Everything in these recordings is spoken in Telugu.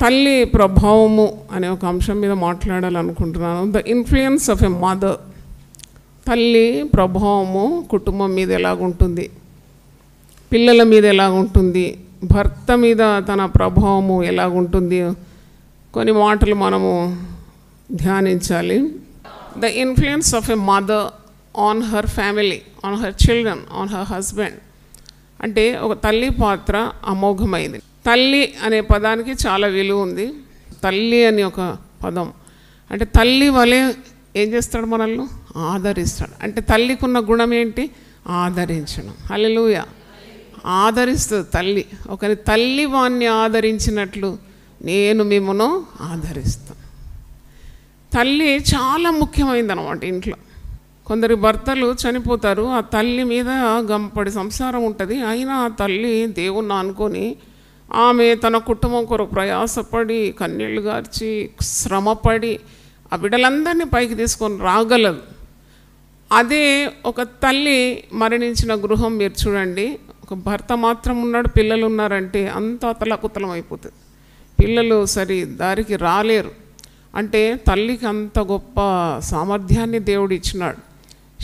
తల్లి ప్రభావము అనే ఒక అంశం మీద మాట్లాడాలనుకుంటున్నాను. The influence of a mother. తల్లి ప్రభావము కుటుంబం మీద ఎలాగుంటుంది, పిల్లల మీద ఎలాగుంటుంది, భర్త మీద తన ప్రభావము ఎలాగుంటుంది, కొన్ని మాటలు మనము ధ్యానించాలి. The influence of a mother on her family, on her children, on her husband. అంటే ఒక తల్లి పాత్ర అమోఘమైంది. తల్లి అనే పదానికి చాలా విలువ ఉంది. తల్లి అని ఒక పదం అంటే తల్లి వలె ఏం చేస్తాడు, మనల్ని ఆదరిస్తాడు. అంటే తల్లికి ఉన్న గుణం ఏంటి? ఆదరించడం. హల్లెలూయా. ఆదరిస్తుంది తల్లి. ఒకరి తల్లి వాణ్ణి ఆదరించినట్లు నేను మిమ్మను ఆదరిస్తాను. తల్లి చాలా ముఖ్యమైనది అన్నమాట ఇంట్లో. కొందరి భర్తలు చనిపోతారు, ఆ తల్లి మీద గంపడి సంసారం ఉంటుంది. అయినా ఆ తల్లి దేవుణ్ణి అనుకొని ఆమె తన కుటుంబం కొరకు ప్రయాసపడి కన్నీళ్ళు గార్చి శ్రమపడి ఆ బిడ్డలందరినీ పైకి తీసుకొని రాగలదు. అదే ఒక తల్లి మరణించిన గృహం మీరు చూడండి, ఒక భర్త మాత్రం ఉన్నాడు, పిల్లలు ఉన్నారంటే అంత అతలకుతలం అయిపోతుంది. పిల్లలు సరి దారికి రాలేరు. అంటే తల్లికి అంత గొప్ప సామర్థ్యాన్ని దేవుడు ఇచ్చినాడు.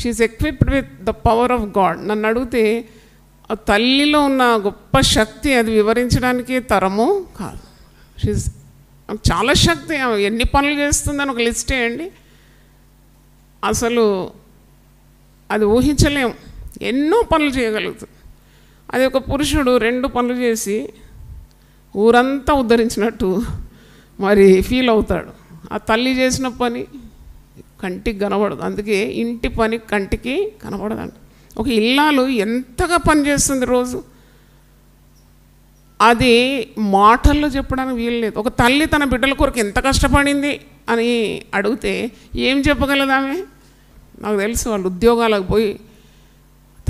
She's equipped with the power of God. నన్ను అడిగితే ఆ తల్లిలో ఉన్న గొప్ప శక్తి అది వివరించడానికి తరము కాదు. షీఈస్ చాలా శక్తి. ఎన్ని పనులు చేస్తుందని ఒక లిస్ట్ వేయండి, అసలు అది ఊహించలేము. ఎన్నో పనులు చేయగలుగుతుంది. అది ఒక పురుషుడు 2 పనులు చేసి ఊరంతా ఉద్ధరించినట్టు మరి ఫీల్ అవుతాడు. ఆ తల్లి చేసిన పని కంటికి కనబడదు. అందుకే ఇంటి పని కంటికి కనబడదంట. ఒక ఇల్లాలు ఎంతగా పని చేస్తుంది రోజు, అది మాటల్లో చెప్పడానికి వీలు లేదు. ఒక తల్లి తన బిడ్డల కొరకు ఎంత కష్టపడింది అని అడిగితే ఏం చెప్పగలదు ఆమె? నాకు తెలుసు, వాళ్ళు ఉద్యోగాలకు పోయి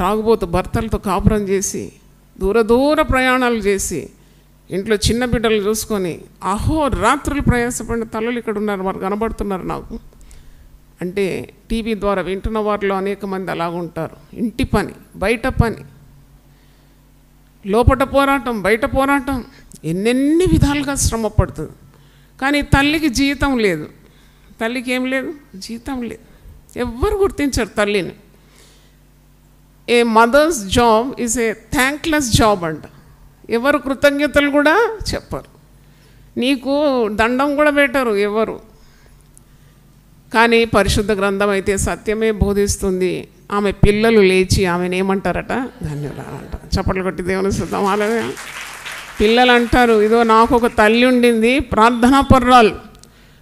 తాగుబోతు భర్తలతో కాపురం చేసి దూర ప్రయాణాలు చేసి ఇంట్లో చిన్న బిడ్డలు చూసుకొని అహోరాత్రులు ప్రయాసపడిన తల్లులు ఇక్కడ ఉన్నారు, వారు కనబడుతున్నారు నాకు. అంటే టీవీ ద్వారా వింటున్న వారిలో అనేక మంది అలాగుంటారు. ఇంటి పని, బయట పని, లోపట పోరాటం, బయట పోరాటం, ఎన్నెన్ని విధాలుగా శ్రమ పడుతుంది. కానీ తల్లికి జీతం లేదు. తల్లికి ఏం లేదు? జీతం లేదు. ఎవ్వరు గుర్తించరు తల్లిని. A mother's job is a thankless job అంట. ఎవరు కృతజ్ఞతలు కూడా చెప్పరు, నీకు దండం కూడా పెట్టరు ఎవరు. కానీ పరిశుద్ధ గ్రంథం అయితే సత్యమే బోధిస్తుంది. ఆమె పిల్లలు లేచి ఆమెను ఏమంటారట? ధన్యురాలు అంట. చప్పట్లు కొట్టి దేవుని స్తుతిద్దాం. హల్లెలూయా. పిల్లలు అంటారు, ఇదో నాకు ఒక తల్లి ఉండింది, ప్రార్థనా పరురాలు.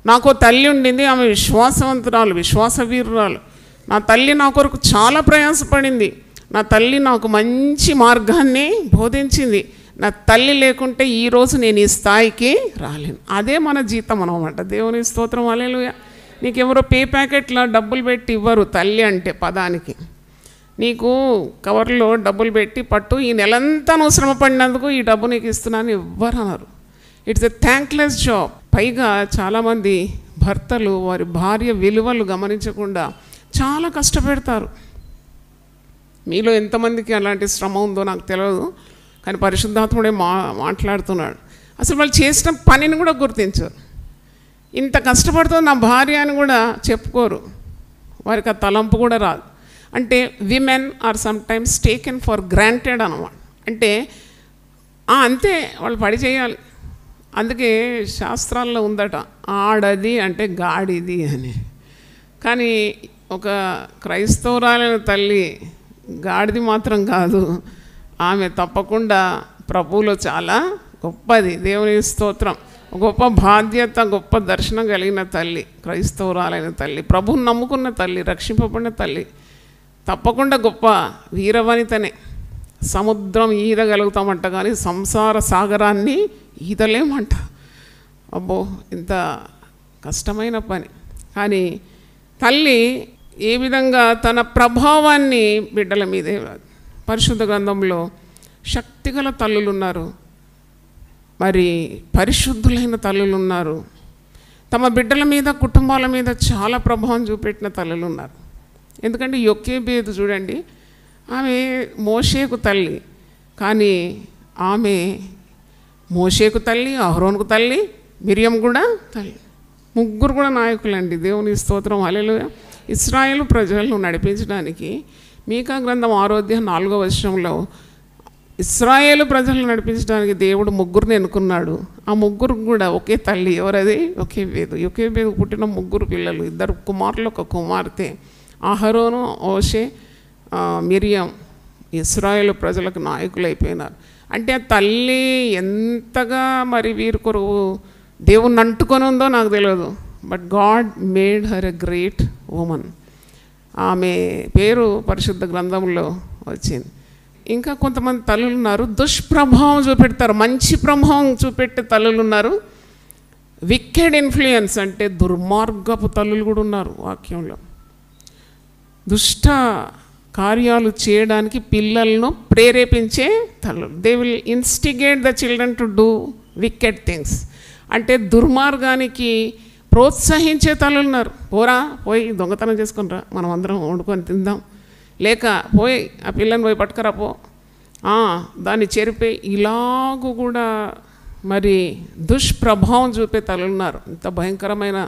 నాకు తల్లి ఉండింది, ఆమె విశ్వాసవంతురాలు, విశ్వాసవీరురాలు. నా తల్లి నా కొరకు చాలా ప్రయాసపడింది. నా తల్లి నాకు మంచి మార్గాన్ని బోధించింది. నా తల్లి లేకుంటే ఈరోజు నేను ఈ స్థాయికి రాలేను. అదే మన జీతం అన్నమాట. దేవుని స్తోత్రం. హల్లెలూయా. నీకెవరో పే ప్యాకెట్లో డబ్బులు పెట్టి ఇవ్వరు తల్లి అంటే పదానికి. నీకు కవర్లో డబ్బులు పెట్టి పట్టు, ఈ నెలంతా నువ్వు శ్రమ పడినందుకు ఈ డబ్బు నీకు ఇస్తున్నాను ఎవ్వరు అన్నారు. It's a thankless job. పైగా చాలామంది భర్తలు వారి భార్య విలువలు గమనించకుండా చాలా కష్టపెడతారు. మీలో ఎంతమందికి అలాంటి శ్రమ ఉందో నాకు తెలియదు, కానీ పరిశుద్ధాత్ముడే మాట్లాడుతున్నాడు. అసలు వాళ్ళు చేసిన పనిని కూడా గుర్తించరు. ఇంత కష్టపడుతుంది నా భార్య అని కూడా చెప్పుకోరు. వారికి ఆ తలంపు కూడా రాదు. అంటే women or sometimes taken for granted అన్నమాట. అంటే అంతే, వాళ్ళు పడి చేయాలి. అందుకే శాస్త్రాల్లో ఉందట, ఆడది అంటే గాడిది అని. కానీ ఒక క్రైస్తవురాలైన తల్లి గాడిది మాత్రం కాదు, ఆమె తప్పకుండా ప్రభువులో చాలా గొప్పది. దేవుని స్తోత్రం. గొప్ప బాధ్యత, గొప్ప దర్శనం కలిగిన తల్లి, క్రైస్తవురాలైన తల్లి, ప్రభువుని నమ్ముకున్న తల్లి, రక్షింపబడిన తల్లి, తప్పకుండా గొప్ప వీరవనితనే. సముద్రం ఈదగలుగుతామంట కానీ సంసార సాగరాన్ని ఈదలేమంట. అబ్బో, ఇంత కష్టమైన పని. కానీ తల్లి ఏ విధంగా తన ప్రభావాన్ని బిడ్డల మీదే, పరిశుద్ధ గ్రంథంలో శక్తిగల తల్లులు ఉన్నారు, మరి పరిశుద్ధులైన తల్లులు ఉన్నారు, తమ బిడ్డల మీద కుటుంబాల మీద చాలా ప్రభావం చూపెట్టిన తల్లులు ఉన్నారు. ఎందుకంటే యొక్కేబేదు చూడండి, ఆమె మోషేకు తల్లి, కానీ ఆమె మోషేకు తల్లి, అహరోనుకు తల్లి మిరియం కూడా తల్లి. ముగ్గురు కూడా నాయకులండి. దేవుని స్తోత్రం, హల్లెలూయా. ఇశ్రాయేలు ప్రజలను నడిపించడానికి మీకా గ్రంథం 6:4 ఇశ్రాయేలు ప్రజలను నడిపించడానికి దేవుడు ముగ్గురిని ఎన్నుకున్నాడు. ఆ ముగ్గురు కూడా ఒకే తల్లి. ఎవరది? ఒకే బేదు పుట్టిన ముగ్గురు పిల్లలు, 2 కుమారులు 1 కుమార్తె. అహరోను, మోషే, మిరియం ఇశ్రాయేలు ప్రజలకు నాయకులు అయిపోయినారు. అంటే ఆ తల్లి ఎంతగా మరి వీరి కొరకు దేవుణ్ణి అంటుకొని ఉందో నాకు తెలియదు. But God made her a great woman. ఆమె పేరు పరిశుద్ధ గ్రంథంలో వచ్చింది. ఇంకా కొంతమంది తల్లులు ఉన్నారు, దుష్ప్రభావం చూపెడతారు. మంచి ప్రభావం చూపెట్టే తల్లులు ఉన్నారు. వికెడ్ ఇన్ఫ్లుయెన్స్ అంటే దుర్మార్గపు తల్లులు కూడా ఉన్నారు వాక్యంలో. దుష్ట కార్యాలు చేయడానికి పిల్లలను ప్రేరేపించే తల్లులు. They will instigate the children to do wicked things. అంటే దుర్మార్గానికి ప్రోత్సహించే తల్లులు ఉన్నారు. పోయి దొంగతనం చేసుకుని రా, మనం అందరం వండుకొని తిందాం, లేక పోయి ఆ పిల్లని పోయి పట్టుకురా పో, దాన్ని చెరిపే, ఇలాగూ కూడా మరి దుష్ప్రభావం చూపే తల్లులు ఉన్నారు. ఇంత భయంకరమైన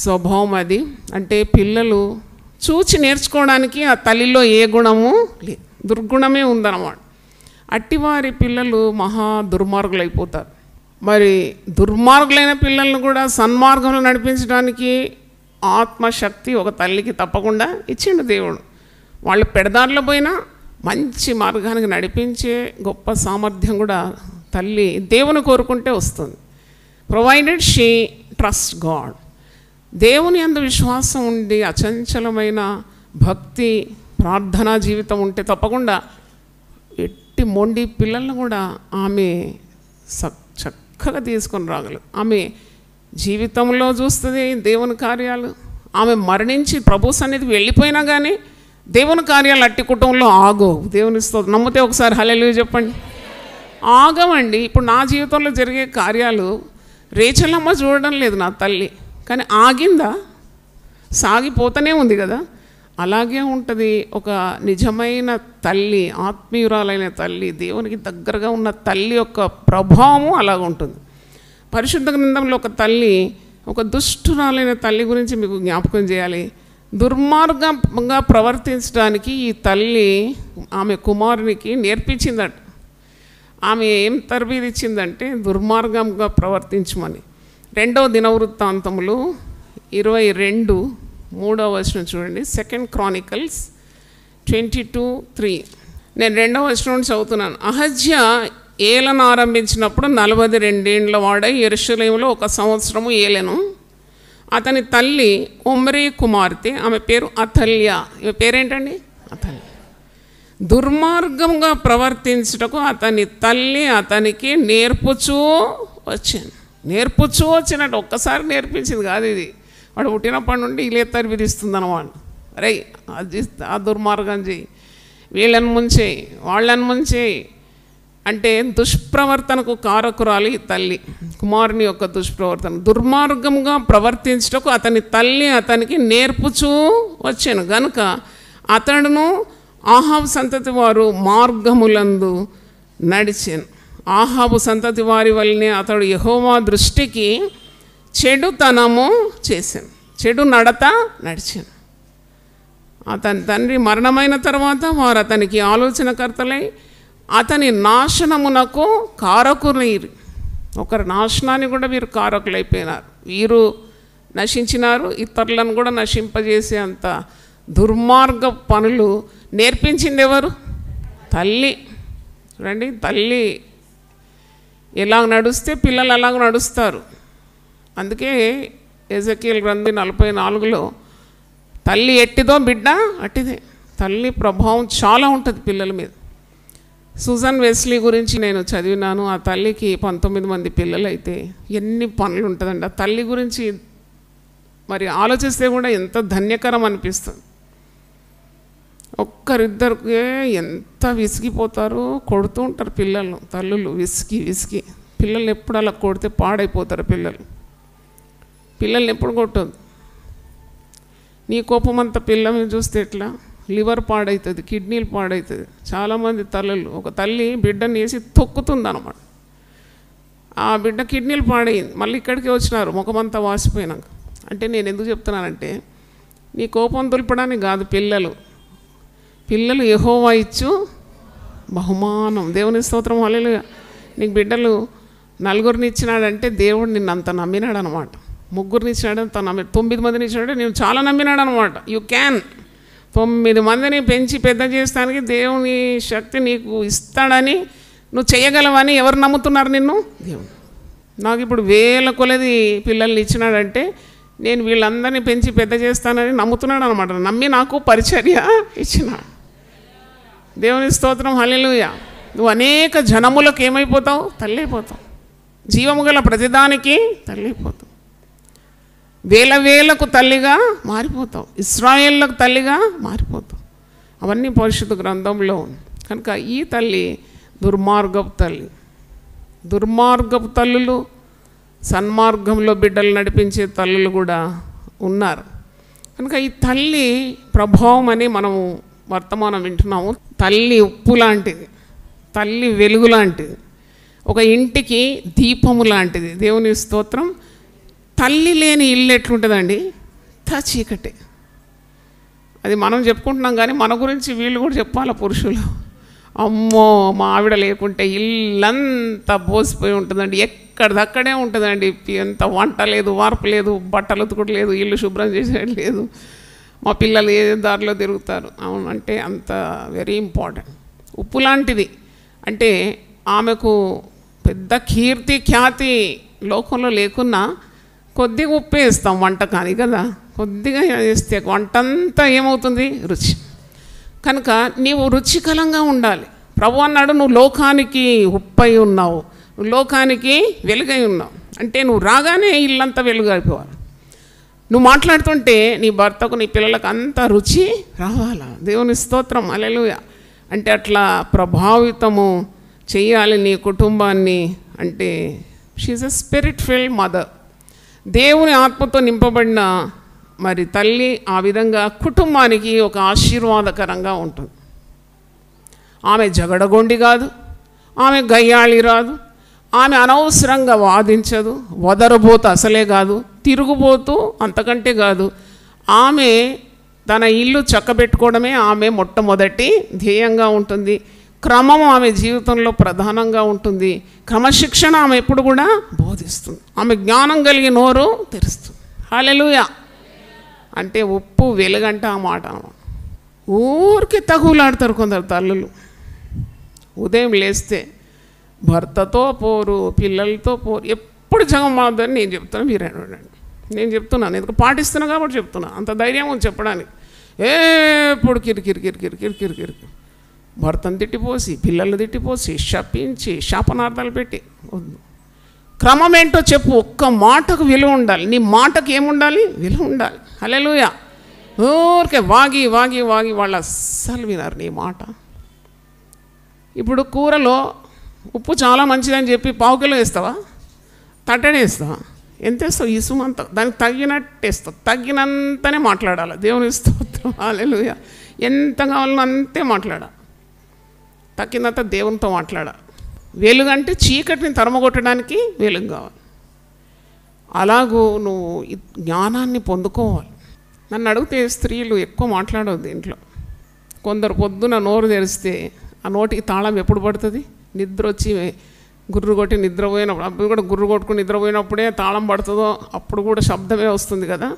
స్వభావం అది. అంటే పిల్లలు చూచి నేర్చుకోవడానికి ఆ తల్లిలో ఏ గుణము లేదు, దుర్గుణమే ఉందన్నమాట. అట్టివారి పిల్లలు మహా దుర్మార్గులు అయిపోతారు. మరి దుర్మార్గులైన పిల్లలను కూడా సన్మార్గంలో నడిపించడానికి ఆత్మశక్తి ఒక తల్లికి తప్పకుండా ఇచ్చిండు దేవుడు. వాళ్ళు పెడదారిలో పోయినా మంచి మార్గానికి నడిపించే గొప్ప సామర్థ్యం కూడా తల్లి దేవుని కోరుకుంటే వస్తుంది. Provided she trust God. దేవుని యందు విశ్వాసం ఉండి అచంచలమైన భక్తి ప్రార్థనా జీవితం ఉంటే తప్పకుండా ఎట్టి మొండి పిల్లలను కూడా ఆమె చక్కగా తీసుకొని రాగలదు. ఆమె జీవితంలో చూస్తుంది దేవుని కార్యాలు. ఆమె మరణించి ప్రభు సన్నిధికి వెళ్ళిపోయినా కానీ దేవుని కార్యాలు అట్టి కుటుంబంలో ఆగవు. దేవుని స్తోత్రం. నమ్మితే ఒకసారి హల్లెలూయా చెప్పండి. ఆగమండి. ఇప్పుడు నా జీవితంలో జరిగే కార్యాలు రేచలమ్మ చూడడం లేదు నా తల్లి, కానీ ఆగిందా? సాగిపోతూనే ఉంది కదా. అలాగే ఉంటుంది ఒక నిజమైన తల్లి, ఆత్మీయురాలైన తల్లి, దేవునికి దగ్గరగా ఉన్న తల్లి యొక్క ప్రభావము అలాగ ఉంటుంది. పరిశుద్ధ గ్రంథంలో ఒక తల్లి, ఒక దుష్టురాలైన తల్లి గురించి మీకు జ్ఞాపకం చేయాలి. దుర్మార్గంగా ప్రవర్తించడానికి ఈ తల్లి ఆమె కుమారునికి నేర్పించిందట. ఆమె ఏం తరబీదు ఇచ్చిందంటే దుర్మార్గంగా ప్రవర్తించమని. 2వ దినవృత్తాంతములు 22:3 చూడండి. 2 Chronicles 22:3. నేను 2వ వచనం నుండి చదువుతున్నాను. అహజ్య ఏలన ఆరంభించినప్పుడు 42 ఏండ్ల వాడై యెరూషలేములో 1 సంవత్సరము ఏలెను. అతని తల్లి ఒమ్రీ కుమార్తె, ఆమె పేరు అతల్య. ఈమె పేరేంటండి? అతల్య. దుర్మార్గంగా ప్రవర్తించుటకు అతని తల్లి అతనికి నేర్పుచూ వచ్చినట్టు. ఒక్కసారి నేర్పించింది కాదు ఇది. వాడు పుట్టినప్పటి నుండి ఇలే తరబిదిస్తుంది అన్నమాట. అరే అది ఆ దుర్మార్గం చేయి, వీళ్ళని ముంచేయి, వాళ్ళని ముంచేయి అంటే దుష్ప్రవర్తనకు కారకురాలి తల్లి. కుమారుని యొక్క దుష్ప్రవర్తన, దుర్మార్గంగా ప్రవర్తించటకు అతని తల్లి అతనికి నేర్పుచూ వచ్చాను గనుక అతడును ఆహాబు సంతతి వారు మార్గములందు నడిచాను. ఆహాబు సంతతి వారి వల్లనే అతడు యెహోవా దృష్టికి చెడుతనము చేశాను, చెడు నడత నడిచాను. అతని తండ్రి మరణమైన తర్వాత వారు అతనికి ఆలోచనకర్తలై అతని నాశనమునకు కారకులైరు. ఒకరి నాశనాన్ని కూడా వీరు కారకులైపోయినారు. వీరు నశించినారు, ఇతరులను కూడా నశింపజేసే అంత దుర్మార్గ పనులు నేర్పించింది ఎవరు? తల్లి. చూడండి, తల్లి ఎలాగ నడుస్తే పిల్లలు అలాగ నడుస్తారు. అందుకే ఎజెకియల్ గ్రంథం 44లో తల్లి ఎట్టిదో బిడ్డ అట్టిదే. తల్లి ప్రభావం చాలా ఉంటుంది పిల్లల మీద. సూజన్ వెస్లీ గురించి నేను చదివినాను. ఆ తల్లికి 19 మంది పిల్లలు అయితే ఎన్ని పనులు ఉంటుందండి. ఆ తల్లి గురించి మరి ఆలోచిస్తే కూడా ఎంత ధన్యకరం అనిపిస్తుంది. ఒక్కరిద్దరికి ఎంత విసిగిపోతారో, కొడుతూ ఉంటారు పిల్లలను తల్లులు. విసిగి పిల్లల్ని ఎప్పుడు అలా కొడితే పాడైపోతారు పిల్లల్ని ఎప్పుడు కొట్టదు. నీ కోపం అంతా పిల్లల్ని చూస్తే ఎట్లా? లివర్ పాడవుతుంది, కిడ్నీలు పాడవుతుంది. చాలామంది తల్లులు, ఒక తల్లి బిడ్డని వేసి తొక్కుతుంది అన్నమాట. ఆ బిడ్డ కిడ్నీలు పాడైంది, మళ్ళీ ఇక్కడికి వచ్చినారు ముఖమంతా వాసిపోయినాక. అంటే నేను ఎందుకు చెప్తున్నానంటే, నీ కోపం దులపడానికి కాదు, పిల్లలు యెహోవా ఇచ్చు బహుమానం. దేవుని స్తోత్రం, హల్లెలూయా. నీకు బిడ్డలు 4 ఇచ్చినాడంటే దేవుడు నిన్ను అంత నమ్మినాడు అనమాట. 3 ఇచ్చినాడు అంత 9 మందిని ఇచ్చినాడంటే నేను చాలా నమ్మినాడు అనమాట. యూ క్యాన్ 9 మందిని పెంచి పెద్ద చేస్తానికి దేవుని శక్తి నీకు ఇస్తాడని, నువ్వు చేయగలవని ఎవరు నమ్ముతున్నారు నిన్ను? దేవుడు. నాకు ఇప్పుడు వేల కొలది పిల్లల్ని ఇచ్చినాడంటే నేను వీళ్ళందరినీ పెంచి పెద్ద చేస్తానని నమ్ముతున్నాడు అనమాట. నమ్మి నాకు పరిచర్య ఇచ్చినాడు. దేవుని స్తోత్రం, హల్లెలూయా. నువ్వు అనేక జనములకు ఏమైపోతావు? తల్లి అయిపోతావు. జీవము గల ప్రతిదానికి తల్లి అయిపోతావు. వేలకు తల్లిగా మారిపోతావు. ఇశ్రాయేళ్లకు తల్లిగా మారిపోతావు. అవన్నీ పరిశుద్ధ గ్రంథంలో ఉంది. కనుక ఈ తల్లి దుర్మార్గపు తల్లి. దుర్మార్గపు తల్లులు, సన్మార్గంలో బిడ్డలు నడిపించే తల్లులు కూడా ఉన్నారు. కనుక ఈ తల్లి ప్రభావం అని మనము వర్తమానం వింటున్నాము. తల్లి ఉప్పు లాంటిది, తల్లి వెలుగు లాంటిది, ఒక ఇంటికి దీపము లాంటిది. దేవుని స్తోత్రం. తల్లి లేని ఇల్లు ఎట్లుంటుందండి? చీకటి. అది మనం చెప్పుకుంటున్నాం, కానీ మన గురించి వీళ్ళు కూడా చెప్పాలి పురుషులు. అమ్మో, మా ఆవిడ లేకుంటే ఇల్లంతా బోసిపోయి ఉంటుందండి, ఎక్కడిదక్కడే ఉంటుందండి. ఎంత వంట లేదు, వార్పు లేదు, బట్టలు ఉతుకట్లేదు, ఇల్లు శుభ్రం చేసేది లేదు, మా పిల్లలు ఏ దారిలో తిరుగుతారు. అవునంటే అంత వెరీ ఇంపార్టెంట్. ఉప్పు లాంటిది. అంటే ఆమెకు పెద్ద కీర్తి ఖ్యాతి లోకంలో లేకున్నా కొద్దిగా ఉప్పు వేస్తాం వంట, కానీ కదా కొద్దిగా వేస్తే వంటంతా ఏమవుతుంది? రుచి. కనుక నీవు రుచికరంగా ఉండాలి. ప్రభు అన్నాడు, నువ్వు లోకానికి ఉప్పై ఉన్నావు, నువ్వు లోకానికి వెలుగై ఉన్నావు. అంటే నువ్వు రాగానే ఇల్లంతా వెలుగైపోవాలి. నువ్వు మాట్లాడుతుంటే నీ భర్తకు, నీ పిల్లలకు అంతా రుచి రావాలా. దేవుని స్తోత్రం, హల్లెలూయా. అంటే అట్లా ప్రభావితము చేయాలి నీ కుటుంబాన్ని. అంటే she's a spirit filled mother. దేవుని ఆత్మతో నింపబడిన మరి తల్లి ఆ విధంగా కుటుంబానికి ఒక ఆశీర్వాదకరంగా ఉంటుంది. ఆమె జగడగొండి కాదు, ఆమె గయ్యాళి రాదు, ఆమె అనవసరంగా వాదించదు, వదరబోతు అసలే కాదు, తిరుగుబోతూ అంతకంటే కాదు. ఆమె తన ఇల్లు చక్కబెట్టుకోవడమే ఆమె మొట్టమొదటి ధ్యేయంగా ఉంటుంది. క్రమం ఆమె జీవితంలో ప్రధానంగా ఉంటుంది. క్రమశిక్షణ ఆమె ఎప్పుడు కూడా బోధిస్తుంది. ఆమె జ్ఞానం కలిగి నోరు తెరుస్తుంది. హల్లెలూయా. అంటే ఉప్పు వెలుగంట ఆ మాట. ఊరికి తగులాడతారు కొందరు తల్లులు. ఉదయం లేస్తే భర్తతో పోరు, పిల్లలతో పోరు, ఎప్పుడు జగం మాదని నేను చెప్తాను. మీరు అనండి, నేను చెప్తున్నాను, ఎందుకు పాటిస్తున్నా కాబట్టి చెప్తున్నాను. అంత ధైర్యం ఉంది చెప్పడానికి. ఎప్పుడు కిరికిరి భర్తను తిట్టిపోసి, పిల్లల్ని తిట్టిపోసి, శపించి, శాపనార్థాలు పెట్టి వద్దు. క్రమం ఏంటో చెప్పు. ఒక్క మాటకు విలువ ఉండాలి. నీ మాటకు ఏముండాలి? విలువ ఉండాలి. హల్లెలూయా. ఊరికే వాగి వాళ్ళు అస్సలు వినరు నీ మాట. ఇప్పుడు కూరలో ఉప్పు చాలా మంచిదని చెప్పి 1/2 కిలో వేస్తావా? తట్టనే వేస్తావా? ఎంత వేస్తావు? ఇసుమంత దానికి తగినట్టు వేస్తావు. తగినంతనే మాట్లాడాలి. దేవుని స్తోత్రం, హల్లెలూయా. ఎంత కావాలో అంతే మాట్లాడాలి. తగ్గినంత దేవునితో మాట్లాడాలి. వెలుగంటే చీకటిని తరమగొట్టడానికి వెలుగు కావాలి. అలాగూ నువ్వు జ్ఞానాన్ని పొందుకోవాలి. నన్ను అడిగితే స్త్రీలు ఎక్కువ మాట్లాడవద్దు ఇంట్లో. కొందరు పొద్దున నోరు తెరిస్తే ఆ నోటికి తాళం ఎప్పుడు పడుతుంది? నిద్ర వచ్చి గుర్రు కొట్టి నిద్రపోయినప్పుడు, అప్పుడు కూడా గుర్రు కొట్టుకుని నిద్రపోయినప్పుడే తాళం పడుతుందో అప్పుడు కూడా శబ్దమే వస్తుంది కదా.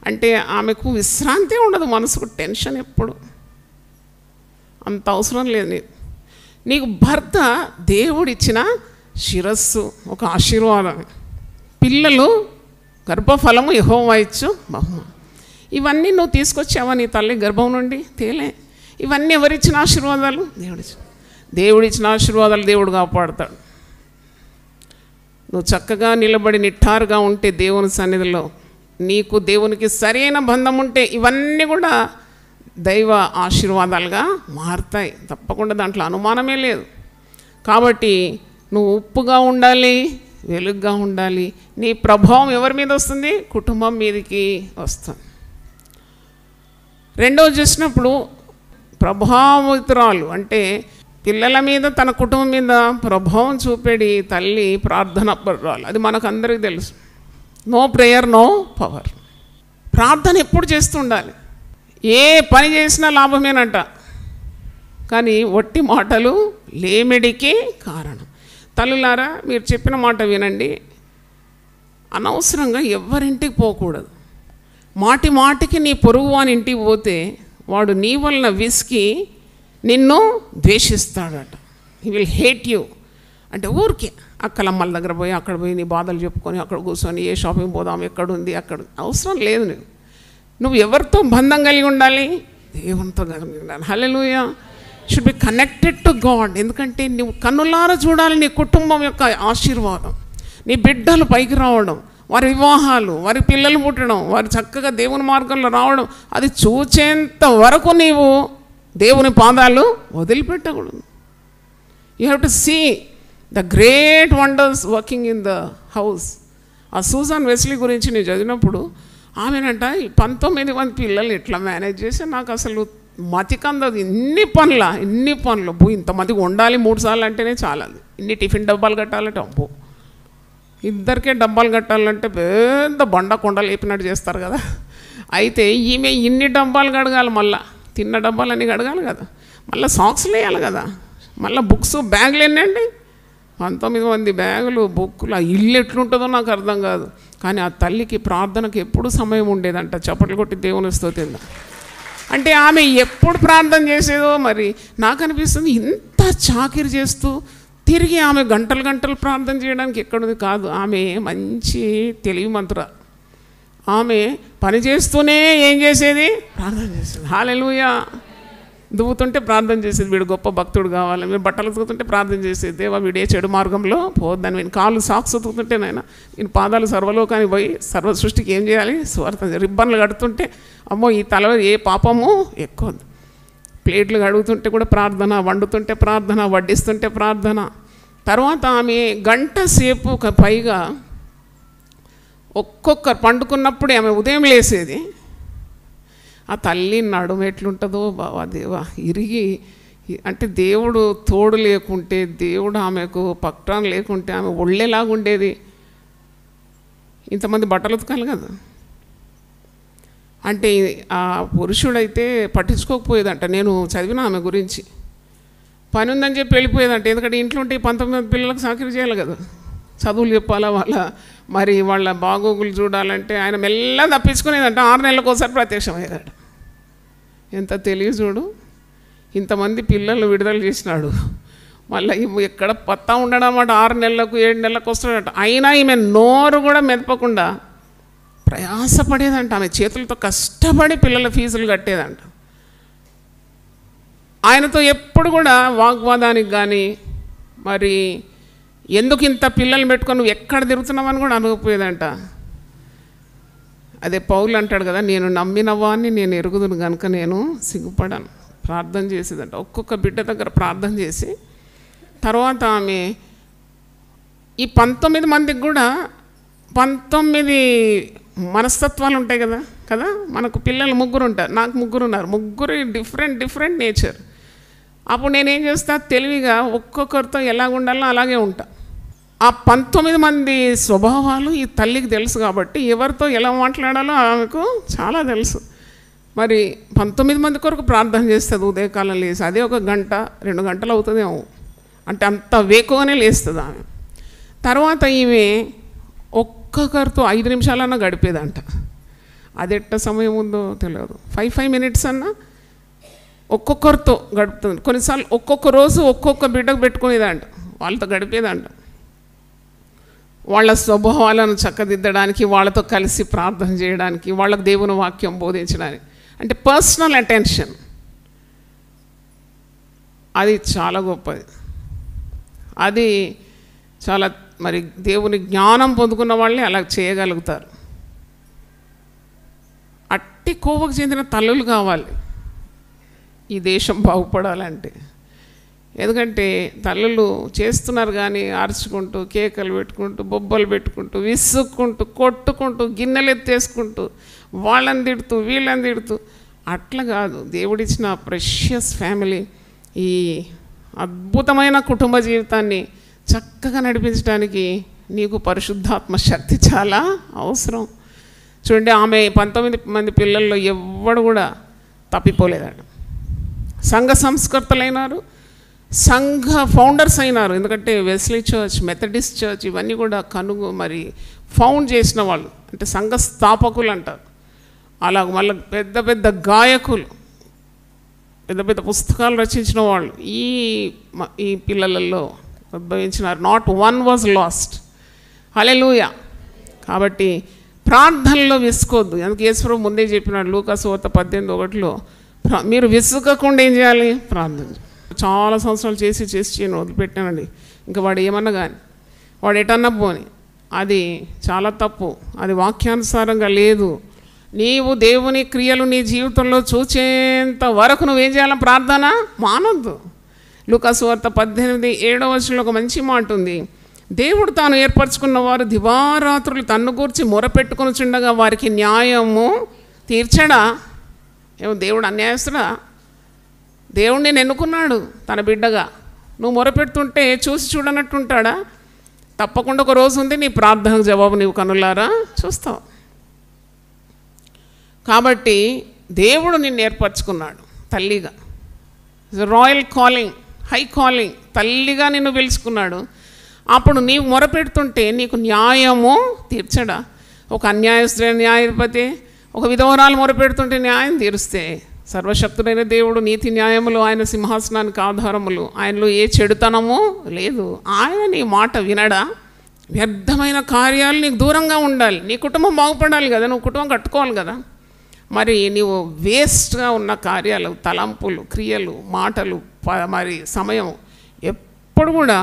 అంటే ఆమెకు విశ్రాంతి ఉండదు, మనసుకు టెన్షన్ ఎప్పుడు. అంత అవసరం లేదు. నీకు భర్త దేవుడిచ్చిన శిరస్సు, ఒక ఆశీర్వాదం. పిల్లలు గర్భఫలము యెహోవా ఇచ్చు బహుమానం. ఇవన్నీ నువ్వు తీసుకొచ్చావా నీ తల్లి గర్భం నుండి? తేలే. ఇవన్నీ ఎవరిచ్చిన ఆశీర్వాదాలు? దేవుడిచ్చిన ఆశీర్వాదాలు. దేవుడు కాపాడుతాడు. నువ్వు చక్కగా నిలబడి నిట్టారుగా ఉంటే దేవుని సన్నిధిలో, నీకు దేవునికి సరైన బంధం ఉంటే ఇవన్నీ కూడా దైవ ఆశీర్వాదాలుగా మారుతాయి. తప్పకుండా, దాంట్లో అనుమానమే లేదు. కాబట్టి నువ్వు ఉప్పుగా ఉండాలి, వెలుగుగా ఉండాలి. నీ ప్రభావం ఎవరి మీద వస్తుంది? కుటుంబం మీదకి వస్తుంది. రెండవది చూసినప్పుడు ప్రభావితురాలు అంటే పిల్లల మీద తన కుటుంబం మీద ప్రభావం చూపేది తల్లి ప్రార్థన పరురాలు. అది మనకు అందరికీ తెలుసు. No prayer no power. ప్రార్థన ఎప్పుడు చేస్తుండాలి. ఏ పని చేసినా లాభమేనంట, కానీ ఒట్టి మాటలు లేమిడికి కారణం. తల్లులారా, మీరు చెప్పిన మాట వినండి. అనవసరంగా ఎవరింటికి పోకూడదు. మాటి మాటికి నీ పొరుగు వాని ఇంటికి పోతే వాడు నీ వలన విసికి నిన్ను ద్వేషిస్తాడట. He will hate you. అంటే ఊరికే అక్కలమ్మల దగ్గర పోయి అక్కడ పోయి నీ బాధలు చెప్పుకొని అక్కడ కూర్చొని ఏ షాపింగ్ పోదాం ఎక్కడుంది అక్కడ అవసరం లేదు. నువ్వు ఎవరితో బంధం కలిగి ఉండాలి? దేవునితో కలిగి ఉండాలి. Hallelujah. Should be connected to God. ఎందుకంటే నువ్వు కన్నులారా చూడాలి నీ కుటుంబం యొక్క ఆశీర్వాదం, నీ బిడ్డలు పైకి రావడం, వారి వివాహాలు, వారి పిల్లలు పుట్టడం, వారు చక్కగా దేవుని మార్గంలో రావడం, అది చూచేంత వరకు నీవు దేవుని పాదాలు వదిలిపెట్టకూడదు. You have to see the great wonders working in the house. ఆ సూజన్ వెస్లీ గురించి నేను చదివినప్పుడు ఆమెనంట 19 మంది పిల్లల్ని ఎట్లా మేనేజ్ చేసి నాకు అసలు మతికందదు. ఇన్ని పనులు ఇంతమందికి వండాలి 3 సార్లు అంటేనే చాలాది. ఇన్ని టిఫిన్ డబ్బాలు కట్టాలంటే అబ్బో, ఇద్దరికే డబ్బాలు కట్టాలంటే పెద్ద బండ కొండ లేపినట్టు చేస్తారు కదా. అయితే ఈమె ఇన్ని డబ్బాలు కడగాలి, మళ్ళీ తిన్న డబ్బాలన్నీ కడగాలి కదా, మళ్ళీ సాక్స్లు వేయాలి కదా, మళ్ళీ బుక్స్ బ్యాగులు ఎన్నండి 19 మంది బ్యాగులు బుక్కులు. ఆ ఇల్లు ఎట్లుంటుందో నాకు అర్థం కాదు. కానీ ఆ తల్లికి ప్రార్థనకు ఎప్పుడు సమయం ఉండేదంట. చప్పట్లు కొట్టి దేవుని స్తుతిద్దాం. అంటే ఆమె ఎప్పుడు ప్రార్థన చేసేదో మరి నాకు అనిపిస్తుంది. ఇంత చాకిరి చేస్తూ తిరిగి ఆమె గంటలు గంటలు ప్రార్థన చేయడానికి ఎక్కడుంది కాదు. ఆమె మంచి తెలివి మంత్ర. ఆమె పని చేస్తూనే ఏం చేసేది? ప్రార్థన చేసేది. హల్లెలూయా. దువ్వుతుంటే ప్రార్థన చేసేది, వీడు గొప్ప భక్తుడు కావాలి. మీరు బట్టలు ఉతుకుతుంటే ప్రార్థన చేసేది, దేవా వీడే చెడు మార్గంలో పోద్దని. నేను కాళ్ళు సాక్స్ ఉతుకుతుంటే నాయన నేను పాదాలు సర్వలోకానికి పోయి సర్వ సృష్టికి ఏం చేయాలి? స్వార్థం. రిబ్బన్లు కడుతుంటే అమ్మో ఈ తల ఏ పాపము ఎక్కువ. ప్లేట్లు కడుగుతుంటే కూడా ప్రార్థన, వండుతుంటే ప్రార్థన, వడ్డిస్తుంటే ప్రార్థన. తర్వాత ఆమె గంట సేపు పైగా ఒక్కొక్కరు పండుకున్నప్పుడే ఆమె ఉదయం లేసేది. ఆ తల్లి నడుము ఎట్లుంటుందో బావా దేవా, ఇరిగి. అంటే దేవుడు తోడు లేకుంటే, దేవుడు ఆమెకు పక్కన లేకుంటే ఆమె ఒళ్ళేలాగా ఉండేది. ఇంతమంది బట్టలు ఉతకాలి కదా. అంటే ఆ పురుషుడైతే పట్టించుకోకపోయేదంట. నేను చదివిన ఆమె గురించి. పని ఉందని చెప్పి వెళ్ళిపోయేదంట. ఎందుకంటే ఇంట్లో ఉంటే 19 పిల్లలకు సాకిరి చేయాలి కదా, చదువులు చెప్పాలా, వాళ్ళ బాగోగులు చూడాలంటే ఆయన మెల్ల తప్పించుకునేదంట. 6 నెలలకు ఒకసారి ప్రత్యక్షమయ్యేదట. ఎంత తెలివి చూడు. ఇంతమంది పిల్లలు విడుదల చేసినాడు, మళ్ళీ ఎక్కడ పత్తా ఉండడమాట. 6 నెలలకు 7 నెలలకు వస్తాడట. అయినా ఈమె నోరు కూడా మెదపకుండా ప్రయాసపడేదంట. ఆమె చేతులతో కష్టపడి పిల్లల ఫీజులు కట్టేదంట. ఆయనతో ఎప్పుడు కూడా వాగ్వాదానికి కానీ మరి ఎందుకు ఇంత పిల్లలు పెట్టుకొని నువ్వు ఎక్కడ తిరుగుతున్నావని కూడా అనుకోపోయేదంట. అదే పౌలు అంటాడు కదా, నేను నమ్మిన వాడిని నేను ఎరుగుదును కనుక నేను సిగ్గుపడాను. ప్రార్థన చేసేదంట. ఒక్కొక్క బిడ్డ దగ్గర ప్రార్థన చేసి తర్వాత ఆమె ఈ 19 మందికి కూడా 19 మనస్తత్వాలు ఉంటాయి కదా. మనకు పిల్లలు 3 ఉంటారు, నాకు 3 ఉన్నారు. 3 డిఫరెంట్ నేచర్. అప్పుడు నేనేం చేస్తా, తెలివిగా ఒక్కొక్కరితో ఎలాగ ఉండాలో అలాగే ఉంటా. ఆ 19 మంది స్వభావాలు ఈ తల్లికి తెలుసు కాబట్టి ఎవరితో ఎలా మాట్లాడాలో ఆమెకు చాలా తెలుసు. మరి 19 మంది కొరకు ప్రార్థన చేస్తుంది ఉదయకాలం లేసి. అదే 1 గంట 2 గంటలు అవుతుందేమో. అంటే అంత వేకువనే లేస్తుంది ఆమె. తర్వాత ఈమె ఒక్కొక్కరితో 5 నిమిషాలన్నా గడిపేదంట. అది ఎట్ట సమయం ఉందో తెలియదు. 5 మినిట్స్ అన్నా ఒక్కొక్కరితో గడుపుతుంది. కొన్నిసార్లు ఒక్కొక్క రోజు ఒక్కొక్క బిడ్డకు పెట్టుకునేదంట, వాళ్ళతో గడిపేదంట. వాళ్ళ స్వభావాలను చక్కదిద్దడానికి, వాళ్ళతో కలిసి ప్రార్థన చేయడానికి, వాళ్ళకు దేవుని వాక్యం బోధించడానికి. అంటే పర్సనల్ అటెన్షన్. అది చాలా గొప్పది. అది చాలా మరి దేవుని జ్ఞానం పొందుకున్న వాళ్ళే అలా చేయగలుగుతారు. అట్టి కోవకు చెందిన తల్లులు కావాలి ఈ దేశం బాగుపడాలంటే. ఎందుకంటే తల్లులు చేస్తున్నారు కానీ అరుచుకుంటూ, కేకలు పెట్టుకుంటూ, బొబ్బలు పెట్టుకుంటూ, విసుక్కుంటూ, కొట్టుకుంటూ, గిన్నెలు ఎత్తేసుకుంటూ, వాళ్ళని తిడుతూ వీళ్ళని తిడుతూ అట్లా కాదు. దేవుడిచ్చిన ప్రెషియస్ ఫ్యామిలీ ఈ అద్భుతమైన కుటుంబ జీవితాన్ని చక్కగా నడిపించడానికి నీకు పరిశుద్ధాత్మ శక్తి చాలా అవసరం. చూడండి, ఆమె 19 మంది పిల్లల్లో ఎవ్వడు కూడా తప్పిపోలేదండి. సంఘ సంస్కర్తలైనారు, సంఘ ఫౌండర్స్ అయినారు. ఎందుకంటే వెస్లీ చర్చ్, మెథడిస్ట్ చర్చ్ ఇవన్నీ కూడా ఫౌండ్ చేసిన వాళ్ళు, అంటే సంఘ స్థాపకులు అంటారు. అలా మళ్ళీ పెద్ద పెద్ద గాయకులు, పెద్ద పెద్ద పుస్తకాలు రచించిన వాళ్ళు ఈ పిల్లలలో ఉద్భవించినారు. Not one was lost. Hallelujah. కాబట్టి ప్రార్థనలో విసుకోవద్దు. అందుకే యేసుప్రభు ముందే చెప్పినాడు లూకాసు వార్త 18:1 మీరు విసుగకుండా ఏం చేయాలి? ప్రార్థన. చాలా సంవత్సరాలు చేసి నేను వదిలిపెట్టానండి. ఇంకా వాడు ఏమన్నా కానీ, వాడు ఎటన్నా పోని, అది చాలా తప్పు. అది వాక్యానుసారంగా లేదు. నీవు దేవుని క్రియలు నీ జీవితంలో చూచేంత వరకు నువ్వేం చేయాలి? ప్రార్థన మానొద్దు. లూకాసు వార్త 18:7 ఒక మంచి మాట ఉంది. దేవుడు తాను ఏర్పరచుకున్న వారు దివారాత్రులు తన్ను గూర్చి మొరపెట్టుకుని చుండగా వారికి న్యాయము తీర్చడా? ఏమో దేవుడు అన్యాయస్తుడా? దేవుడు నేను ఎన్నుకున్నాడు తన బిడ్డగా. నువ్వు మొరపెడుతుంటే చూసి చూడనట్టుంటాడా? తప్పకుండా ఒక రోజు ఉంది నీ ప్రార్థనకు జవాబు నీవు కనులారా చూస్తావు. కాబట్టి దేవుడు నిన్ను ఏర్పరచుకున్నాడు తల్లిగా. Royal calling, high calling. తల్లిగా నిన్ను పిలుచుకున్నాడు. అప్పుడు నీవు మొరపెడుతుంటే నీకు న్యాయము తీర్చడా? ఒక అన్యాయస్తుడైన న్యాయాధిపతి ఒక విధవరాలు మొరపెడుతుంటే న్యాయం తీరుస్తే, సర్వశక్తుడైన దేవుడు నీతి న్యాయములు ఆయన సింహాసనానికి ఆధారములు, ఆయనలో ఏ చెడుతనము లేదు. ఆయన నీ మాట వినడా? వ్యర్థమైన కార్యాలు నీకు దూరంగా ఉండాలి. నీ కుటుంబం బాగుపడాలి కదా, నువ్వు కుటుంబం కట్టుకోవాలి కదా. మరి నీవు వేస్ట్గా ఉన్న కార్యాలు, తలంపులు, క్రియలు, మాటలు, సమయం ఎప్పుడు కూడా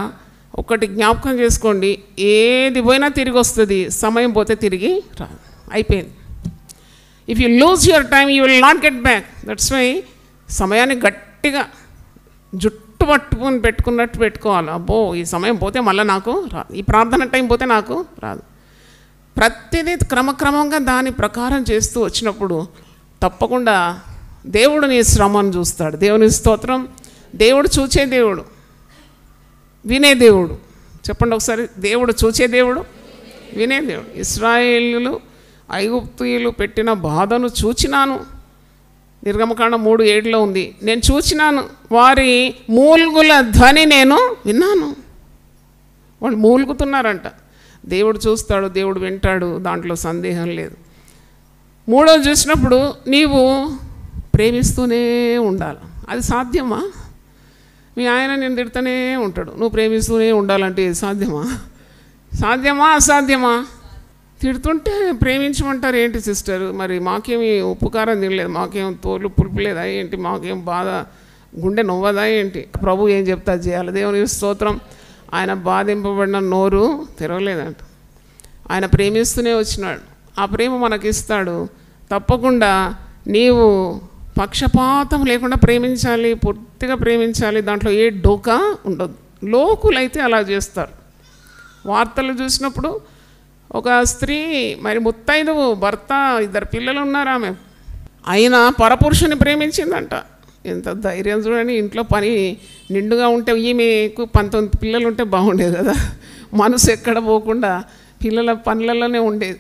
ఒకటి జ్ఞాపకం చేసుకోండి, ఏది పోయినా తిరిగి వస్తుంది, సమయం పోతే తిరిగి రాదు. అయిపోయింది. If you lose your time you will not get back. That's why సమయాన్ని గట్టిగా జుట్టు పట్టుకుని పెట్టుకున్నట్టు పెట్టుకోవాలి. అబ్బో ఈ సమయం పోతే మళ్ళీ నాకు రాదు, ఈ ప్రార్థన టైం పోతే నాకు రాదు. ప్రతిదీ క్రమక్రమంగా దాని ప్రకారం చేస్తూ వచ్చినప్పుడు తప్పకుండా దేవుడు నీ శ్రమను చూస్తాడు. దేవుని స్తోత్రం. దేవుడు చూచే దేవుడు, వినే దేవుడు. చెప్పండి ఒకసారి, దేవుడు చూచే దేవుడు, వినే దేవుడు. ఇశ్రాయేలీయులు ఐగుప్తీయులు పెట్టిన బాధను చూచినాను. నిర్గమకాండం 3:7 ఉంది. నేను చూచినాను, వారి మూల్గుల ధ్వని నేను విన్నాను. వాళ్ళు మూలుగుతున్నారంట. దేవుడు చూస్తాడు, దేవుడు వింటాడు, దాంట్లో సందేహం లేదు. మూడోది చూసినప్పుడు నీవు ప్రేమిస్తూనే ఉండాలి. అది సాధ్యమా? మీ ఆయన నేను తిడుతూనే ఉంటాడు, నువ్వు ప్రేమిస్తూనే ఉండాలంటే సాధ్యమా? సాధ్యమా అసాధ్యమా? తిడుతుంటే ప్రేమించమంటారు ఏంటి సిస్టర్? మరి మాకేమి ఉప్పుకారం తినలేదు, మాకేం తోలు పులుపు లేదా ఏంటి, మాకేం బాధ గుండె నవ్వదా ఏంటి? ప్రభు ఏం చెప్తా చేయాలి. దేవుని స్తోత్రం. ఆయన బాధింపబడిన నోరు తెరవలేదంట. ఆయన ప్రేమిస్తూనే వచ్చినాడు. ఆ ప్రేమ మనకిస్తాడు. తప్పకుండా నీవు పక్షపాతం లేకుండా ప్రేమించాలి, పూర్తిగా ప్రేమించాలి. దాంట్లో ఏ డోకా ఉండదు. లోకులైతే అలా చేస్తారు. వార్తలు చూసినప్పుడు ఒక స్త్రీ మరి ముత్తైదువు, భర్త, 2 పిల్లలు ఉన్నారు, ఆమె అయినా పరపురుషుని ప్రేమించిందంట. ఎంత ధైర్యం చూడండి. ఇంట్లో పని నిండుగా ఉంటే ఈమెకు 19 పిల్లలు ఉంటే బాగుండేది కదా. మనసు ఎక్కడ పోకుండా పిల్లల పనులలోనే ఉండేది.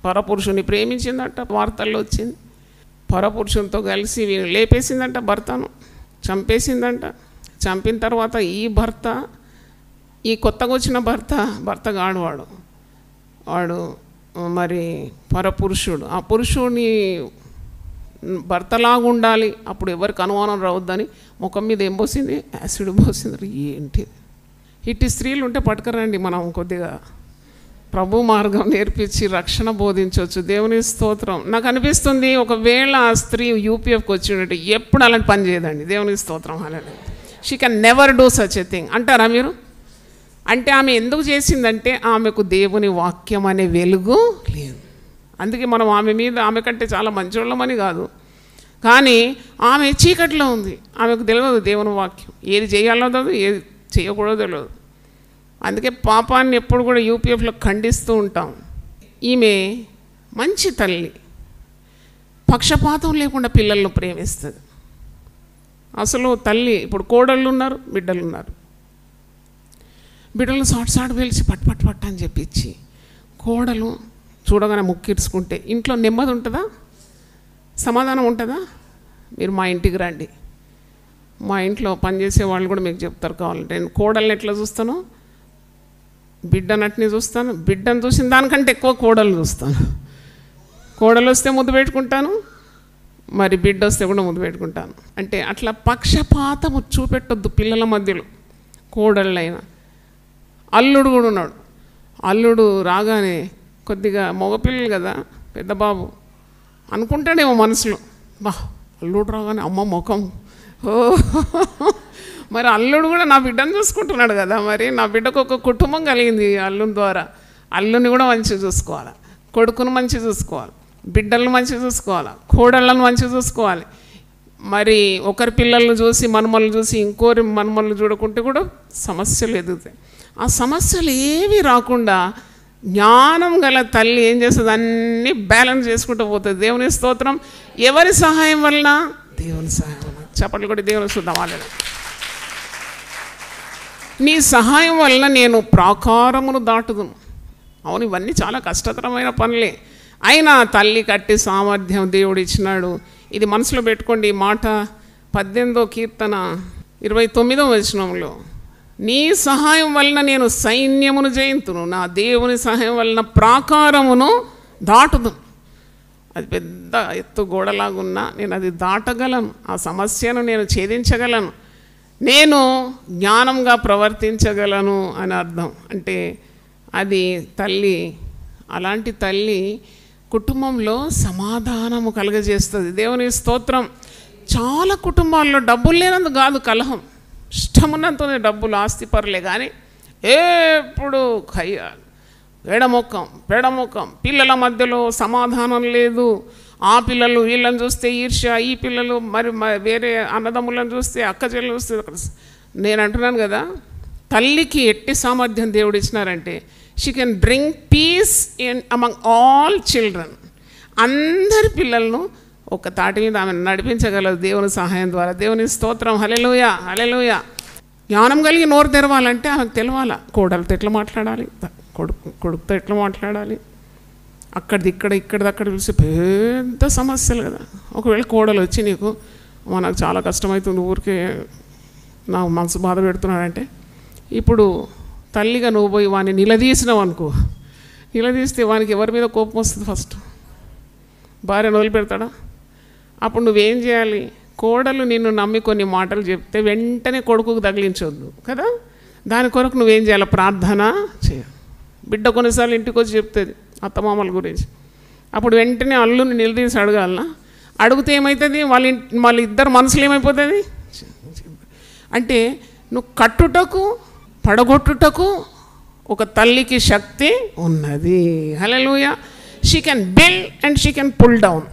పరపురుషుని ప్రేమించిందంట. వార్తల్లో వచ్చింది. పరపురుషునితో కలిసి లేపేసిందంట, భర్తను చంపేసిందంట. చంపిన తర్వాత ఈ భర్త, ఈ కొత్తగా వచ్చిన భర్త గాడువాడు, వాడు మరి పరపురుషుడు. ఆ పురుషుడిని భర్తలాగా ఉండాలి, అప్పుడు ఎవరికి అనుమానం రావద్దని ముఖం మీద ఏం పోసింది? యాసిడ్ పోసింది. ఏంటి ఇట్టి స్త్రీలు ఉంటే పట్టుకరండి, మనం కొద్దిగా ప్రభు మార్గం నేర్పించి రక్షణ బోధించవచ్చు. దేవుని స్తోత్రం. నాకు అనిపిస్తుంది ఒకవేళ ఆ స్త్రీ యూపీఎఫ్కి వచ్చినట్టు ఎప్పుడు అలాంటి పని చేయదండి. దేవుని స్తోత్రం. అలాంటి she can never do such a thing అంటారా మీరు? అంటే ఆమె ఎందుకు చేసిందంటే ఆమెకు దేవుని వాక్యం అనే వెలుగు లేదు. అందుకే మనం ఆమె కంటే చాలా మంచోళ్ళమని కాదు, కానీ ఆమె చీకట్లో ఉంది. ఆమెకు తెలియదు దేవుని వాక్యం, ఏది చేయాలో తెలియదు, ఏది చేయకూడదో తెలియదు. అందుకే పాపాన్ని ఎప్పుడు కూడా యూపీఎఫ్లో ఖండిస్తూ ఉంటాం. ఈమె మంచి తల్లి, పక్షపాతం లేకుండా పిల్లలను ప్రేమిస్తుంది. అసలు తల్లి ఇప్పుడు కోడళ్ళు ఉన్నారు, బిడ్డలు ఉన్నారు. బిడ్డలు సాటు పిలిచి పట్టు అని చెప్పించి కోడలు చూడగానే ముక్కిర్చుకుంటే ఇంట్లో నెమ్మది ఉంటుందా, సమాధానం ఉంటుందా? మీరు మా ఇంటికి రండి, మా ఇంట్లో పనిచేసే వాళ్ళు కూడా మీకు చెప్తారు. కావాలంటే నేను కోడల్ని ఎట్లా చూస్తాను, బిడ్డనట్ని చూస్తాను. బిడ్డను చూసిన దానికంటే ఎక్కువ కోడలు చూస్తాను. కోడలు వస్తే ముద్దు పెట్టుకుంటాను, మరి బిడ్డ వస్తే కూడా ముద్దు పెట్టుకుంటాను. అంటే అట్లా పక్షపాతము చూపెట్టొద్దు పిల్లల మధ్యలో. కోడళ్ళైనా అల్లుడు కూడా ఉన్నాడు. అల్లుడు రాగానే కొద్దిగా మగపిల్లలు కదా, పెద్ద బాబు అనుకుంటాడేమో మనసులో, బా అల్లుడు రాగానే అమ్మ ముఖం, ఓ మరి అల్లుడు కూడా నా బిడ్డను చూసుకుంటున్నాడు కదా, మరి నా బిడ్డకు ఒక కుటుంబం కలిగింది అల్లుని ద్వారా. అల్లుని కూడా మంచిగా చూసుకోవాలి, కొడుకును మంచిగా చూసుకోవాలి, బిడ్డలను మంచిగా చూసుకోవాలి, కోడళ్ళను మంచిగా చూసుకోవాలి. మరి ఒకరి పిల్లలను చూసి మనమల్ని చూసి ఇంకోరి మనమల్ని చూడకుంటే కూడా సమస్యలు ఎదుగుతాయి. ఆ సమస్యలు ఏవి రాకుండా జ్ఞానం గల తల్లి ఏం చేస్తుంది, అన్నీ బ్యాలెన్స్ చేసుకుంటూ పోతుంది. దేవుని స్తోత్రం. ఎవరి సహాయం వలన? దేవుని సహాయం వలన. చప్పట్లు కూడా దేవుని చూద్దాం. వాళ్ళని నీ సహాయం వలన నేను ప్రాకారమును దాటుదును. అవును, ఇవన్నీ చాలా కష్టతరమైన పనులే, అయినా తల్లి కట్టి సామర్థ్యం దేవుడు ఇచ్చినాడు. ఇది మనసులో పెట్టుకోండి. ఈ మాట 18వ కీర్తన 29వ వచనంలో, నీ సహాయం వలన నేను సైన్యమును జయింతును, నా దేవుని సహాయం వలన ప్రాకారమును దాటుదును. అది పెద్ద ఎత్తు గోడలాగున్నా నేను అది దాటగలను, ఆ సమస్యను నేను ఛేదించగలను, నేను జ్ఞానంగా ప్రవర్తించగలను అని అర్థం. అంటే అది తల్లి, అలాంటి తల్లి కుటుంబంలో సమాధానము కలుగజేస్తుంది. దేవుని స్తోత్రం. చాలా కుటుంబాల్లో డబ్బులు లేనందుకు కాదు కలహం, ఇష్టమున్నంతనే డబ్బులు ఆస్తిపరులే, కానీ ఎప్పుడు పెడముఖం, పిల్లల మధ్యలో సమాధానం లేదు. ఆ పిల్లలు వీళ్ళని చూస్తే ఈర్ష్య, ఈ పిల్లలు మరి వేరే అన్నదమ్ములను చూస్తే, అక్క చెల్లెలు చూస్తే. నేను అంటున్నాను కదా, తల్లికి ఎట్టి సామర్థ్యం దేవుడు ఇచ్చినారంటే, she can bring peace in among all children. అందరి పిల్లలను ఒక తాటి మీద ఆమె నడిపించగలదు దేవుని సహాయం ద్వారా. దేవుని స్తోత్రం. హల్లెలూయా, హల్లెలూయా. జ్ఞానం కలిగి నోరు తెరవాలంటే ఆమెకు తెలవాలా, కోడలతో ఎట్లా మాట్లాడాలి, కొడుకుతో ఎట్లా మాట్లాడాలి. ఇక్కడిది అక్కడ చూసి పెద్ద సమస్యలు కదా. ఒకవేళ కోడలు వచ్చి నీకు నాకు చాలా కష్టమవుతుంది, ఊరికే నా మనసు బాధ పెడుతున్నాడంటే, ఇప్పుడు తల్లిగా నువ్వు పోయి వాడిని నిలదీసినావు అనుకో, నిలదీస్తే వానికి ఎవరి మీద కోపం వస్తుంది? ఫస్ట్ భార్యను వదిలిపెడతాడా? అప్పుడు నువ్వేం చేయాలి? కోడలు నిన్ను నమ్మి కొన్ని మాటలు చెప్తే వెంటనే కొడుకుకు తగిలించొద్దు కదా. దాని కొరకు నువ్వేం చేయాలి? ప్రార్థన చేయాలి. బిడ్డ కొన్నిసార్లు ఇంటికి వచ్చి చెప్తుంది అత్తమామల గురించి, అప్పుడు వెంటనే అల్లుని నిలదీసి అడగాలనా? అడిగితే ఏమవుతుంది? వాళ్ళ ఇద్దరు మనసులు ఏమైపోతుంది అంటే, నువ్వు కట్టుటకు పడగొట్టుటకు ఒక తల్లికి శక్తి ఉన్నది. Hallelujah. She can build and she can pull down.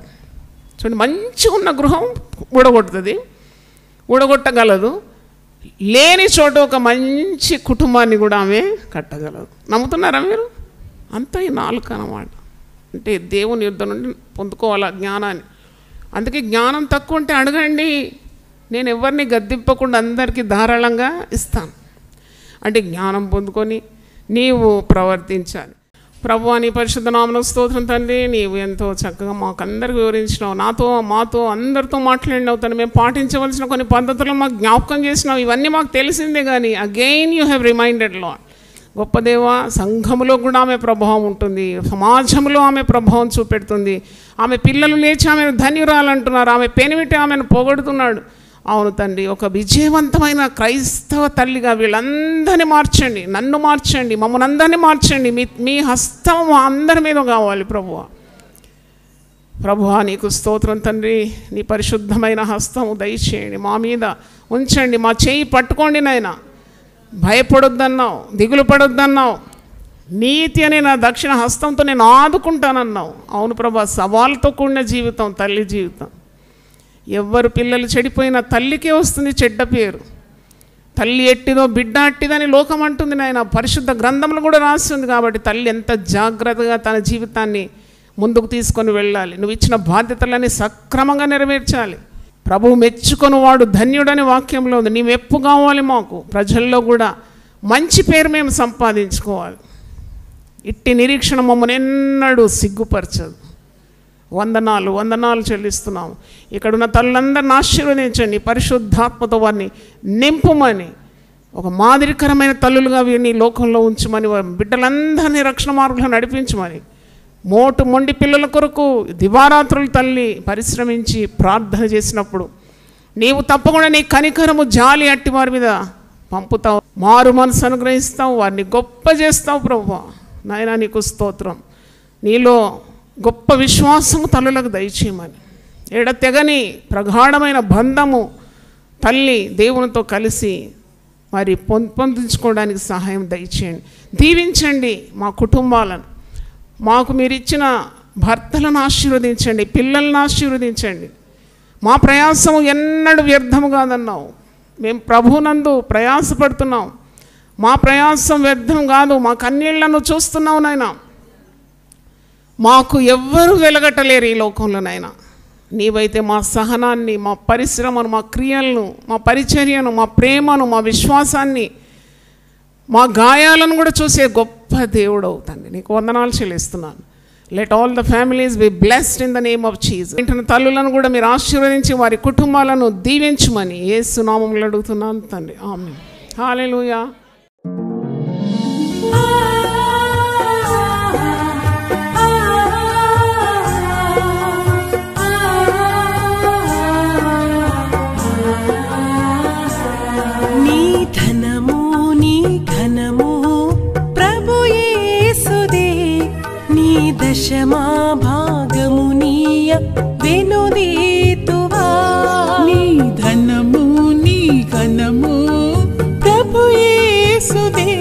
చూడండి, మంచిగా ఉన్న గృహం ఊడగొట్టగలదు, లేని చోట ఒక మంచి కుటుంబాన్ని కూడా ఆమె కట్టగలదు. నమ్ముతున్నారా మీరు? అంతా ఈ నాలుక అన్నమాట. అంటే దేవుని యుద్ధం నుండి పొందుకోవాలి జ్ఞానాన్ని. అందుకే జ్ఞానం తక్కువ ఉంటే అడగండి, నేను ఎవరిని గద్దింపకుండా అందరికీ ధారాళంగా ఇస్తాను. అంటే జ్ఞానం పొందుకొని నీవు ప్రవర్తించాలి. ప్రభువా, నీ పరిశుద్ధ నామమునకు స్తోత్రం తండ్రి. నీవు ఎంతో చక్కగా మాకు అందరికి వివరించినావు, మాతో అందరితో మాట్లాడినావు. తను మేము పాటించవలసిన కొన్ని పద్ధతులను మాకు జ్ఞాపకం చేసినావు. ఇవన్నీ మాకు తెలిసిందే, కానీ again you have reminded lord. గొప్ప దేవా, సంఘములో కూడా ఆమె ప్రభావం ఉంటుంది, సమాజంలో ఆమె ప్రభావం చూపెడుతుంది. ఆమె పిల్లలు లేచి ఆమెను ధన్యురాలంటున్నారు, ఆమె పెనిమిటి ఆమెను పొగడుతున్నాడు. అవును తండ్రి, ఒక విజయవంతమైన క్రైస్తవ తల్లిగా వీళ్ళందరినీ మార్చండి, నన్ను మార్చండి, మమ్మల్ని అందరినీ మార్చండి. మీ హస్తం అందరి మీద కావాలి ప్రభువా. నీకు స్తోత్రం తండ్రి. నీ పరిశుద్ధమైన హస్తము దయచేయండి, మా మీద ఉంచండి, మా చేయి పట్టుకోండి నాయనా. భయపడొద్దన్నావు, దిగులు పడొద్దన్నావు. నీతి అనే నా దక్షిణ హస్తంతో నేను ఆదుకుంటానన్నావు. అవును ప్రభా, సవాళ్ళతో కూడిన జీవితం తల్లి జీవితం. ఎవరు పిల్లలు చెడిపోయినా తల్లికే వస్తుంది చెడ్డ పేరు. తల్లి ఎట్టిదో బిడ్డ అట్టిదని లోకం అంటుంది నాయన. పరిశుద్ధ గ్రంథంలో కూడా రాస్తుంది. కాబట్టి తల్లి ఎంత జాగ్రత్తగా తన జీవితాన్ని ముందుకు తీసుకొని వెళ్ళాలి. నువ్వు ఇచ్చిన బాధ్యతలన్నీ సక్రమంగా నెరవేర్చాలి. ప్రభువు మెచ్చుకొని వాడు ధన్యుడని వాక్యంలో ఉంది. నీ మెప్పు కావాలి మాకు, ప్రజల్లో కూడా మంచి పేరు మేము సంపాదించుకోవాలి. ఇట్టి నిరీక్షణ మమ్మల్ని ఎన్నడూ సిగ్గుపరచదు. వందనాలు చెల్లిస్తున్నాము. ఇక్కడున్న తల్లందరిని ఆశీర్వదించండి, పరిశుద్ధాత్మతో వారిని నింపుమని, ఒక మాదిరికరమైన తల్లులుగా వీరిని లోకంలో ఉంచమని, బిడ్డలందరినీ రక్షణ మార్గంలో నడిపించమని, మోటు మొండి పిల్లల కొరకు దివారాత్రులు తల్లి పరిశ్రమించి ప్రార్థన చేసినప్పుడు నీవు తప్పకుండా నీ కనికరము జాలి అట్టి వారి మీద పంపుతావు, మారు మనసు అనుగ్రహిస్తావు, వారిని గొప్ప చేస్తావు. ప్రభువా నాయనా నీకు స్తోత్రం. నీలో గొప్ప విశ్వాసము తల్లులకు దయచేయమని, ఎడతెగని ప్రగాఢమైన బంధము తల్లి దేవునితో కలిసి మరి పొందించుకోవడానికి సహాయం దయచేయండి. దీవించండి మా కుటుంబాలను, మాకు మీరు ఇచ్చిన భర్తలను ఆశీర్వదించండి, పిల్లలను ఆశీర్వదించండి. మా ప్రయాసము ఎన్నడూ వ్యర్థము కాదన్నావు. మేము ప్రభువునందు ప్రయాసపడుతున్నాం, మా ప్రయాసం వ్యర్థం కాదు. మా కన్నీళ్లను చూస్తున్నావు నాయనా. మాకు ఎవ్వరూ వెలగట్టలేరు ఈ లోకంలోనైనా. నీవైతే మా సహనాన్ని, మా పరిశ్రమను, మా క్రియలను, మా పరిచర్యను, మా ప్రేమను, మా విశ్వాసాన్ని, మా గాయాలను కూడా చూసే గొప్ప దేవుడు అవుతండి. నీకు వందనాలు చెల్లిస్తున్నాను. Let all the families be blessed in the name of Jesus. ఇంటిన తల్లులను కూడా మీరు ఆశీర్వదించి వారి కుటుంబాలను దీవించమని యేసు నామములో అడుగుతున్నాను తండ్రి, ఆమేన్. హల్లెలూయా. దశమా భాగము నీయ వెనుదీతువా. నీ ధనము నీ ఘనము ప్రభు యేసుదే,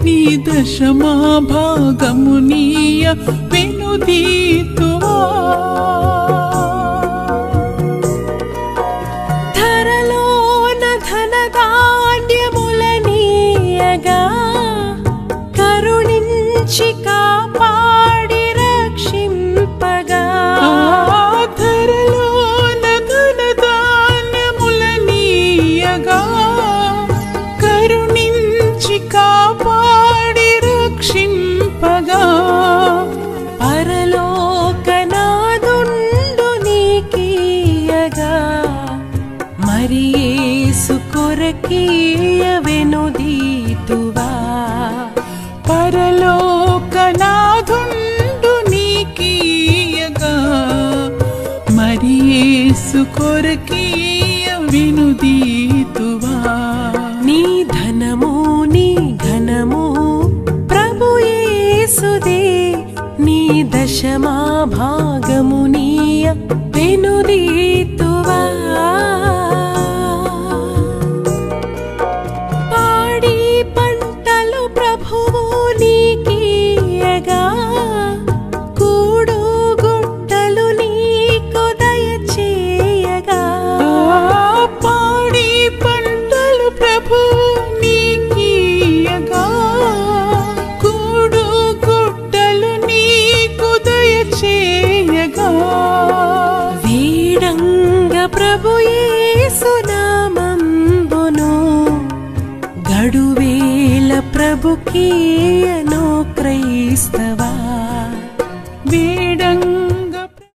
నీ దశమా భాగము నీయ వెనుదీతువా. ధరలోన ధనధాన్యముల నీయగా కరుణించి కాపాడి రక్షింపగా. ధరలోన ధనధాన్యముల నీయగా కరుణించి కాపాడి రక్షింపగా. పరలోకనాదుండు నీకీయగా మరి యేసు కొరకీయ వెనుదీతువా. పరలోకనాదుండు నీకీయగా మరి యేసు కొరకీయ వెనుదీతువా. నీ ధనము నీ ఘనము ప్రభు యేసుదే, నీ దశమా భాగము నీయ వెనుదీతువా. పాడి పంటలు ప్రభువు నీకీయగా కూడు గుట్టలు నీకు దయచేయగా. పాడి పంటలు ప్రభువు నీకీయగా కూడు గుట్టలు నీకు దయచేయగా. వీడంగ ప్రభు యేసు నామంబును గడువేల ప్రభుకీయను క్రైస్తవా.